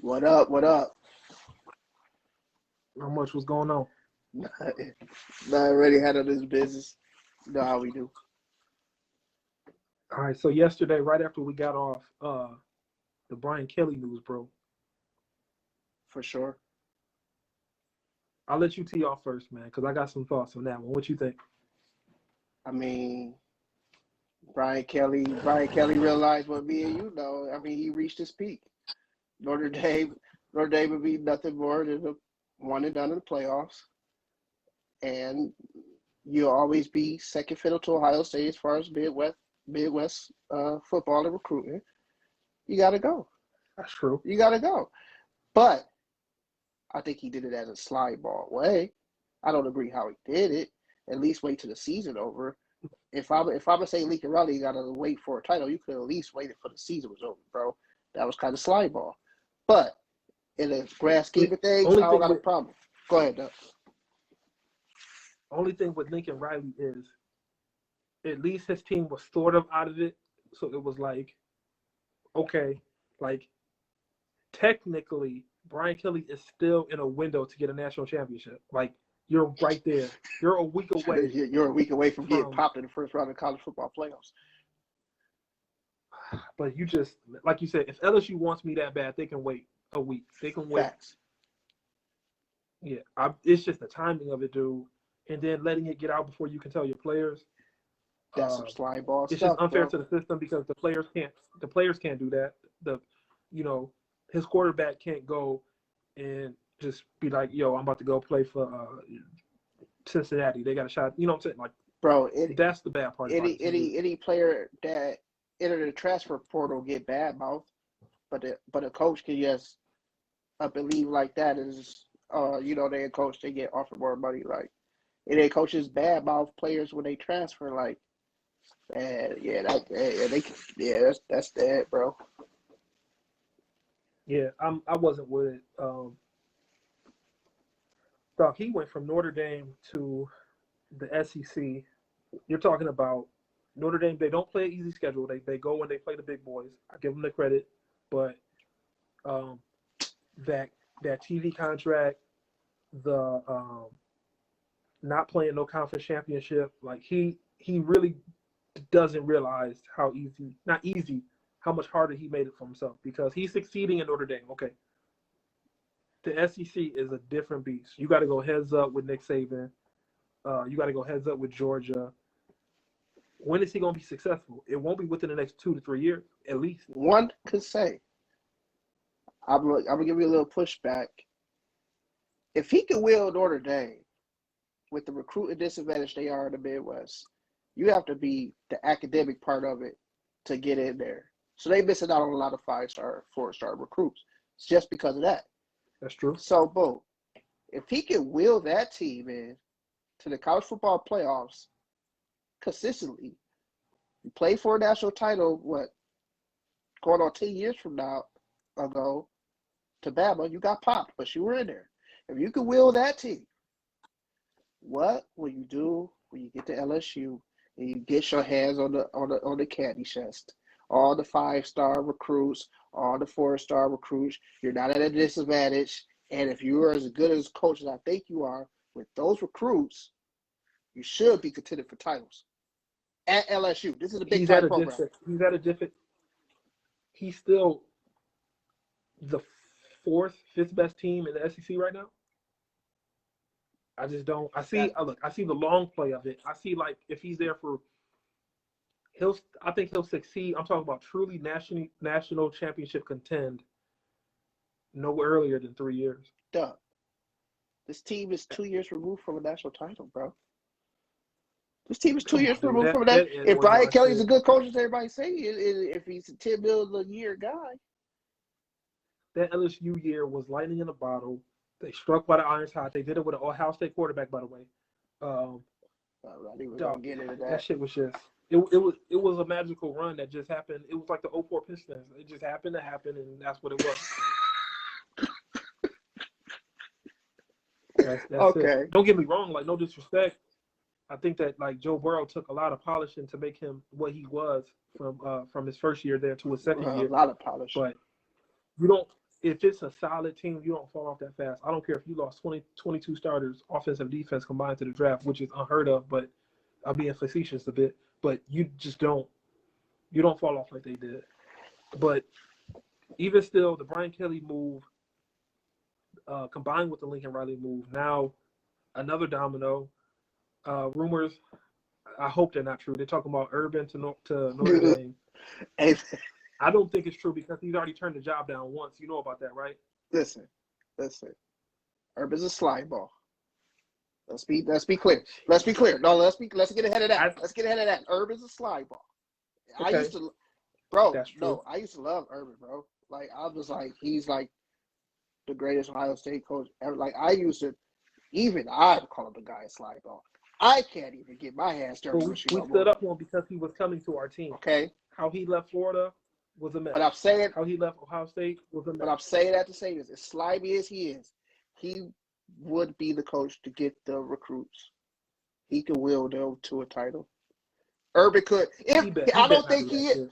What up? What up? How much was going on? Not already handle this business. You know how we do. All right, so yesterday, right after we got off the Brian Kelly news, bro, For sure. I'll let you tee off first, man, because I got some thoughts on that one. What you think? I mean, Brian Kelly realized what me and you know. I mean, he reached his peak. Notre Dame would be nothing more than a one and done in the playoffs. And you'll always be second fiddle to Ohio State as far as Midwest football and recruiting. You got to go. That's true. You got to go. But I think he did it as a slide ball way. I don't agree how he did it. At least wait till the season over. If I'm gonna say Lincoln Riley got to wait for a title, you could at least wait for the season was over, bro. That was kind of slide ball. But in the grand scheme of things, I don't got a problem. Go ahead, Doug. Only thing with Lincoln Riley is at least his team was sort of out of it. So it was like, okay, like technically Brian Kelly is still in a window to get a national championship. Like you're right there. You're a week away. You're a week away from getting popped in the first round of college football playoffs. But you just, like you said, if LSU wants me that bad, they can wait a week. They can wait. Facts. Yeah, it's just the timing of it, dude. And then letting it get out before you can tell your players. That's some slide ball it's stuff. Just unfair bro. to the system because the players can't do that. His quarterback can't go and just be like, yo, I'm about to go play for Cincinnati. They got a shot. You know what I'm saying? Like, bro, that's the bad part. Any player that entered the transfer portal get bad mouth, but a coach can just up and leave like that is their coach, they get offered more money. Like, and their coaches bad mouth players when they transfer. Like, that's dead, bro. Yeah, I wasn't with it. Doc, he went from Notre Dame to the SEC. You're talking about Notre Dame. They don't play an easy schedule. They go when they play the big boys. I give them the credit, but that TV contract, the not playing no conference championship, like he really doesn't realize how much harder he made it for himself because he's succeeding in Notre Dame. Okay. The SEC is a different beast. You got to go heads up with Nick Saban. You got to go heads up with Georgia. When is he going to be successful? It won't be within the next 2 to 3 years, at least. One could say, I'm gonna give you a little pushback. If he can wheel Notre Dame with the recruiting disadvantage they are in the Midwest, you have to be the academic part of it to get in there. So they missing out on a lot of 5-star, 4-star recruits. It's just because of that. That's true. So, boom, if he can wheel that team in to the college football playoffs consistently, you play for a national title, going on 10 years from now ago to Bama, you got popped, but you were in there. If you can wheel that team, what will you do when you get to LSU and you get your hands on the candy chest? All the 5-star recruits, all the 4-star recruits, you're not at a disadvantage. And if you are as good as coach as I think you are with those recruits, you should be contended for titles at LSU. This is a big time program. He's still the 4th, 5th best team in the SEC right now. I just don't. I see the long play of it. I see like if he's there for. I think he'll succeed. I'm talking about truly national championship contend no earlier than 3 years. Duh. This team is 2 years removed from a national title, bro. This team is 2 years removed from that. If Brian Kelly's a good coach, as everybody say, if he's a $10 million a year guy. That LSU year was lightning in a bottle. They struck by the iron's hot. They did it with an Ohio State quarterback, by the way. Get into that. That shit was just. It was a magical run that just happened. It was like the 04 Pistons. It just happened to happen, and that's what it was. That's okay. It. Don't get me wrong. Like, no disrespect. I think that like Joe Burrow took a lot of polishing to make him what he was from his first year there to his second year. A lot of polishing. But you don't. if it's a solid team, you don't fall off that fast. I don't care if you lost 22 starters, offensive, defense combined to the draft, which is unheard of, but I'm being facetious a bit. But you just don't fall off like they did. But even still, the Brian Kelly move, combined with the Lincoln Riley move, now another domino. Rumors, I hope they're not true. They're talking about Urban to Notre Dame. Hey, I don't think it's true because he's already turned the job down once. You know about that, right? listen. Urban's a slide ball. Let's be clear. No, let's get ahead of that. Urban's a slide ball. Okay. I used to, bro. That's true. No, I used to love Urban, bro. Like I was like, he's like the greatest Ohio State coach ever. Like I used to, even I call him the guy a slide ball. I can't even get my hands dirty. But we stood up for him because he was coming to our team. Okay. How he left Florida was a mess. But I'm saying how he left Ohio State was a mess. But I'm saying that to say this: as slimy as he is, he would be the coach to get the recruits. He could will them to a title. Urban could. I don't think he is.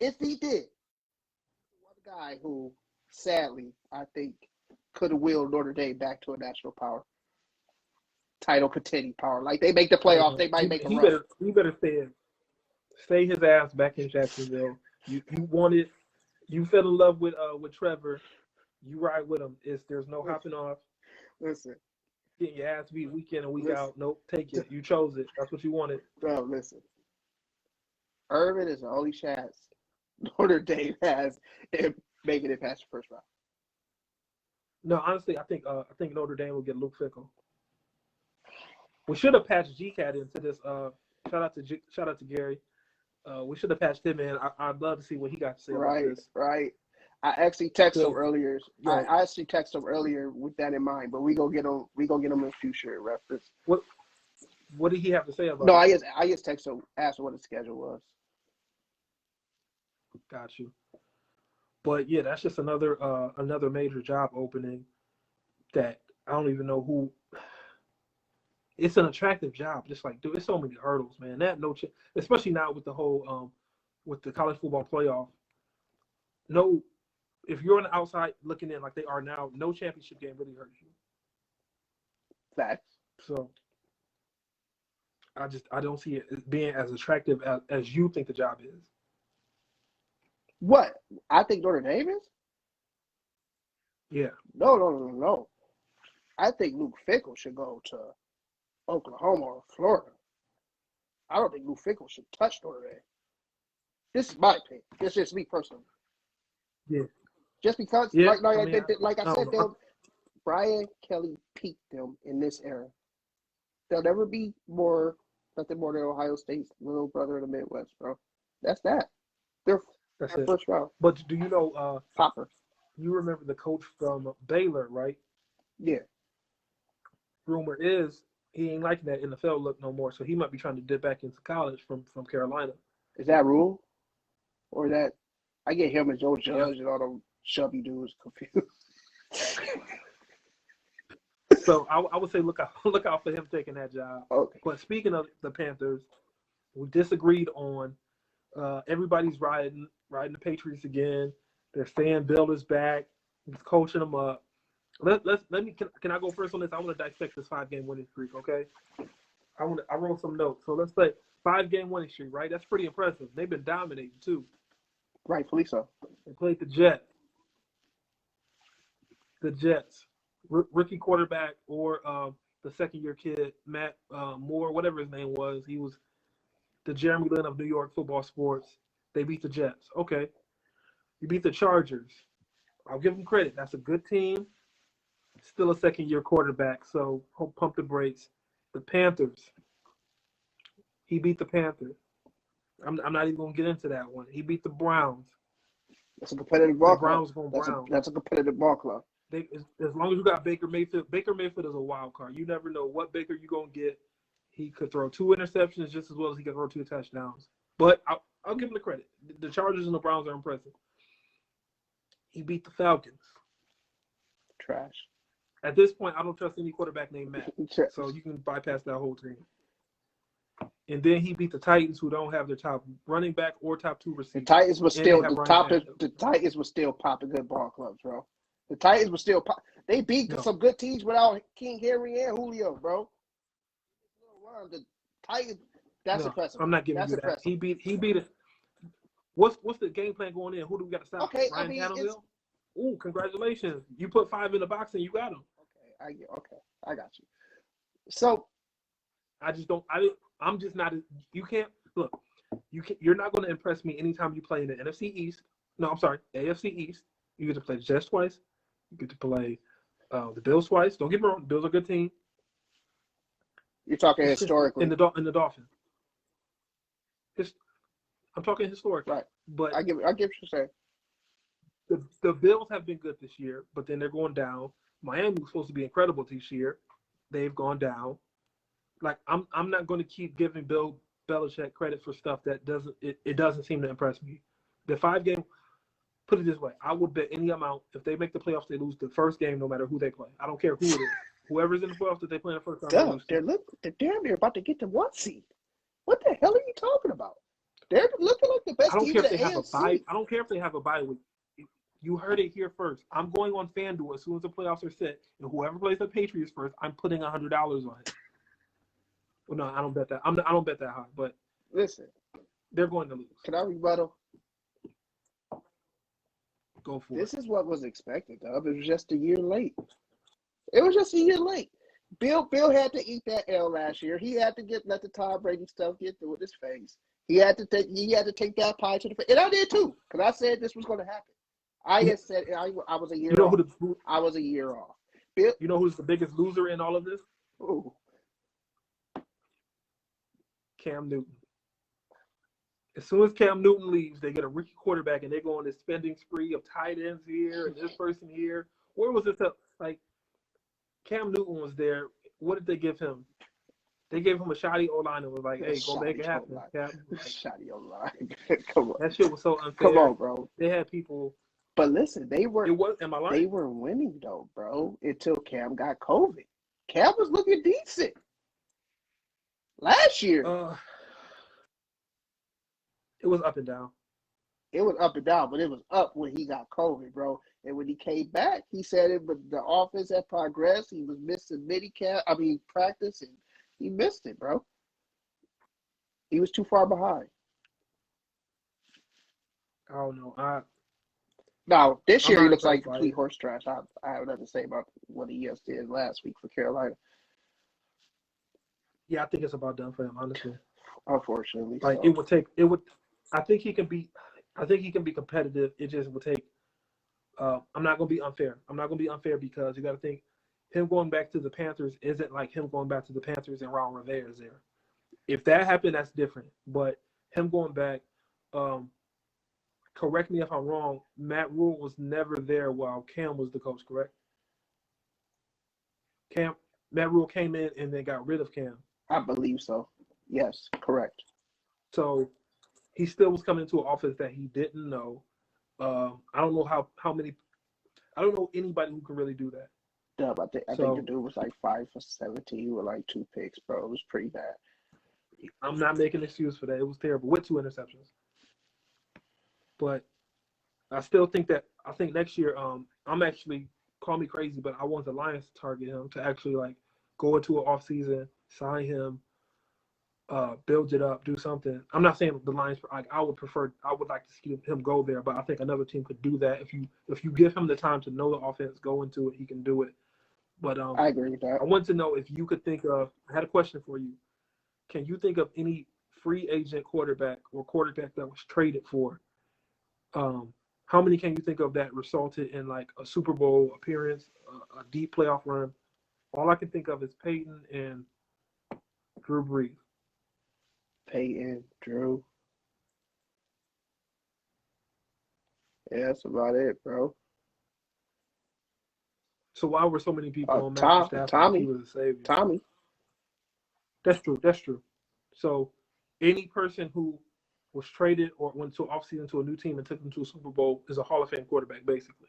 If he did, one guy who, sadly, I think could have willed Notre Dame back to a national power, title contending power. Like they make the playoffs, they might make a run. He better stay his ass back in Jacksonville. You wanted, you fell in love with Trevor. You ride with him. There's no hopping off. Listen. Getting your ass beat week in and week out. Nope, take it. You chose it. That's what you wanted. No, listen. Urban is the only chance Notre Dame has in making it past the first round. No, honestly, I think Notre Dame will get Luke Fickell. We should have patched GCAT into this. Shout out to Gary. We should have patched him in. I'd love to see what he got to say about this. Right. I actually texted him earlier. Right. I actually texted him earlier with that in mind, but we gonna get him in future reference. What did he have to say about? No, I just texted him, asked him what the schedule was. Got you. But yeah, that's just another major job opening that I don't even know who. It's an attractive job, just like, dude, it's so many hurdles, man. Especially now with the whole with the college football playoff. No, if you're on the outside looking in like they are now, no championship game really hurts you. Facts. So I don't see it being as attractive as you think the job is. What? I think Notre Dame is? Yeah. No. I think Luke Fickell should go to Oklahoma or Florida. I don't think Luke Fickell should touch Notre Dame. This is my opinion. It's just me personally. Yeah. Just because, like I said, Brian Kelly peaked them in this era. They'll never be nothing more than Ohio State's little brother in the Midwest, bro. That's that. They're first round. But do you know Popper? You remember the coach from Baylor, right? Yeah. Rumor is he ain't liking that NFL look no more, so he might be trying to dip back into college from Carolina. Is that Rule? Or that I get him and Joe Judge and all them chubby dudes confused. So I would say look out for him taking that job. Okay. But speaking of the Panthers, we disagreed on everybody's riding the Patriots again. They're saying Bill is back. He's coaching them up. Can I go first on this? I want to dissect this 5-game winning streak, okay? I wrote some notes. So let's say 5-game winning streak, right? That's pretty impressive. They've been dominating too. Rightfully so. They played the Jets. Rookie quarterback or the second-year kid, Matt Moore, whatever his name was. He was the Jeremy Lin of New York football sports. They beat the Jets. Okay. You beat the Chargers. I'll give them credit. That's a good team. Still a second-year quarterback, so pump the brakes. The Panthers. He beat the Panthers. I'm not even going to get into that one. He beat the Browns. That's a competitive ball club. The Browns going Browns. That's a competitive ball club. As long as you got Baker Mayfield is a wild card. You never know what Baker you're going to get. He could throw 2 interceptions just as well as he could throw 2 touchdowns. But I'll give him the credit. The Chargers and the Browns are impressive. He beat the Falcons. Trash. At this point, I don't trust any quarterback named Matt. So you can bypass that whole team. And then he beat the Titans, who don't have their top running back or top 2 The receivers. Titans was And they still have the Ryan top. Tannehill. The Titans was still popping good ball clubs, bro. The Titans was still pop. They beat No. some good teams without King Henry and Julio, bro. The Titans. That's No, impressive. I'm not giving That's you that. impressive. He beat it. What's the game plan going in? Who do we got to stop? Okay, Ryan I mean, Tannehill? Ooh, congratulations. You put 5 in the box and you got him. I got you. So I just don't. I'm just not. You can't look. You're not going to impress me anytime you play in the NFC East. No, I'm sorry, AFC East. You get to play the Jets twice. You get to play the Bills twice. Don't get me wrong. The Bills are a good team. you're talking historically. In the Dolphins. I'm talking historically. Right. But I get what you're saying. the Bills have been good this year, but then they're going down. Miami was supposed to be incredible this year. They've gone down. Like I'm not going to keep giving Bill Belichick credit for stuff that doesn't seem to impress me. The 5-game, put it this way, I would bet any amount if they make the playoffs, they lose the first game no matter who they play. I don't care who it is. Whoever's in the playoffs that they play in the first round, They're damn near about to get the 1 seed. What the hell are you talking about? They're looking like the best I don't team care in if the they have a AFC. bye. I don't care if they have a bye week. You heard it here first. I'm going on FanDuel as soon as the playoffs are set, and whoever plays the Patriots first, I'm putting $100 on it. Well, no, I don't bet that. I don't bet that high, but Listen, they're going to lose. can I rebuttal? Go for This it. is what was expected, though. It was just a year late. It was just a year late. Bill had to eat that L last year. He had to let the Tom Brady stuff get through with his face. He had to take that pie to the face. And I did too, because I said this was going to happen. I had said I was a year off. I was a year off. Bill, You know who's the biggest loser in all of this? ooh, Cam Newton. As soon as Cam Newton leaves, they get a rookie quarterback, and they go on this spending spree of tight ends here and this person here. Where was this? Like, Cam Newton was there. What did they give him? They gave him a shoddy O-line and was like, hey, go make it happen. Shoddy O-line. Come on. That shit was so unfair. Come on, bro. They had people. But listen, they were Am I lying? they were winning though, bro, until Cam got COVID. Cam was looking decent last year. It was up and down. It was up and down, but it was up when he got COVID, bro. And when he came back, he said it. But the offense had progressed. He was missing practice, and he missed it, bro. He was too far behind. I don't know. Now this year he looks like impressed by complete it. horse trash. I have nothing to say about what he just did last week for Carolina. Yeah, I think it's about done for him, honestly. Unfortunately, Like so. it would. I think he can be competitive. It just would take. I'm not gonna be unfair. I'm not gonna be unfair because you got to think, him going back to the Panthers isn't like him going back to the Panthers and Ron Rivera's there. If that happened, that's different. But him going back, correct me if I'm wrong, Matt Rule was never there while Cam was the coach, correct? Matt Rule came in and then got rid of Cam. I believe so. Yes, correct. So he still was coming into an offense that he didn't know. I don't know how many. I don't know anybody who can really do that. Dub, I think the dude was like 5 for 17 with like 2 picks, bro. It was pretty bad. I'm not making an excuse for that. It was terrible with 2 interceptions. But I still think next year, I'm actually, call me crazy, but I want the Lions to target him to actually like go into an offseason, sign him, build it up, do something. I'm not saying the Lions. I would like to see him go there, but I think another team could do that if you give him the time to know the offense, go into it, he can do it. But I agree with that. I want to know if you could think of. I had a question for you. Can you think of any free agent quarterback or quarterback that was traded for? How many can you think of that resulted in like a Super Bowl appearance, a deep playoff run? All I can think of is Peyton and Drew Brees. Peyton, Drew. Yeah, that's about it, bro. So why were so many people on Matthew Stafford? Tommy. He was a savior. Tommy. That's true. So any person who was traded or went to offseason to a new team and took them to a Super Bowl is a Hall of Fame quarterback, basically.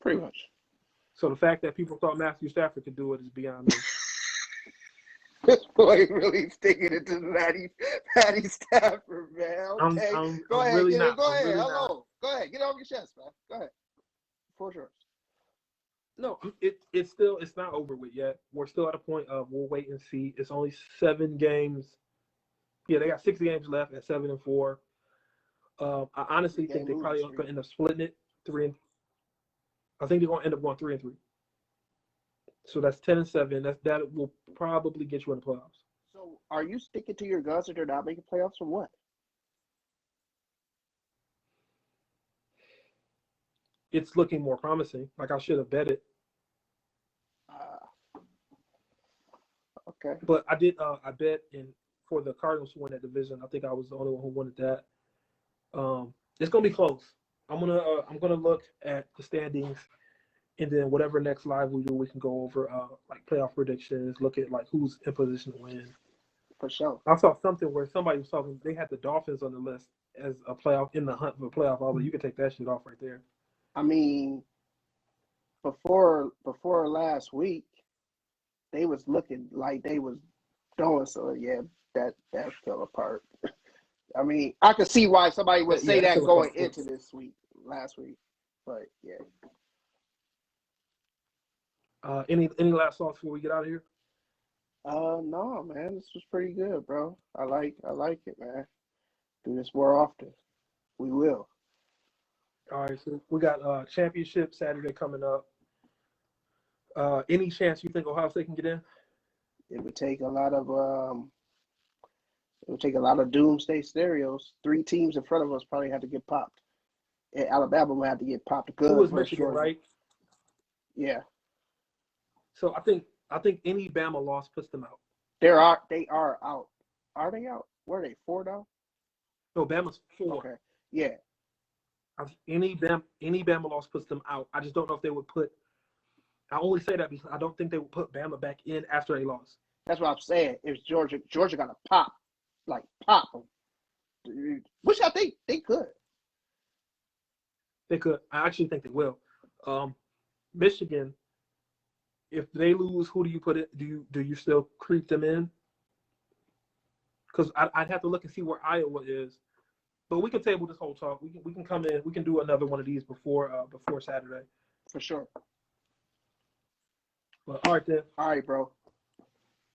Pretty much. So the fact that people thought Matthew Stafford could do it is beyond me. This boy really sticking it to Matty Stafford, man. Okay, go ahead, really get not. it. Go ahead. Really Hello. not. Go ahead, get it off your chest, man. Go ahead. For sure. No, it's not over with yet. We're still at a point of we'll wait and see. It's only 7 games. Yeah, they got 6 games left at 7-4. I honestly think they probably are going to end up splitting it 3. I think they're going to end up going 3-3. So that's 10-7. That will probably get you in the playoffs. So, are you sticking to your guns that they're not making playoffs, or what? It's looking more promising. Like I should have bet it. Okay. But I did. I bet for the Cardinals to win that division. I think I was the only one who wanted that. It's gonna be close. I'm gonna look at the standings, and then whatever next live we do, we can go over like playoff predictions. Look at like who's in position to win. For sure. I saw something where somebody was talking. They had the Dolphins on the list as a playoff in the hunt for a playoff. I was like, you can take that shit off right there. I mean, before last week, they was looking like they was doing so. Yeah, that fell apart. I mean, I could see why somebody would say that going into last week, but yeah. Any last thoughts before we get out of here? No, man, this was pretty good, bro. I like it, man. Do this more often. We will. All right, so we got championship Saturday coming up. Any chance you think Ohio State can get in? It would take a lot of doomsday scenarios. 3 teams in front of us probably had to get popped. And Alabama would have to get popped good. Who was Michigan, right? Yeah. So I think any Bama loss puts them out. They are out. Are they out? Where are they? 4 now? No, Bama's 4. Okay. Yeah. Any Bama loss puts them out. I just don't know if they would put. I only say that because I don't think they would put Bama back in after a loss. That's what I'm saying. If Georgia got to pop them, which I think they could. They could. I actually think they will. Michigan, if they lose, who do you put it? Do you still creep them in? Because I'd have to look and see where Iowa is. But we can table this whole talk. We can come in. We can do another one of these before Saturday. For sure. But all right then. All right, bro.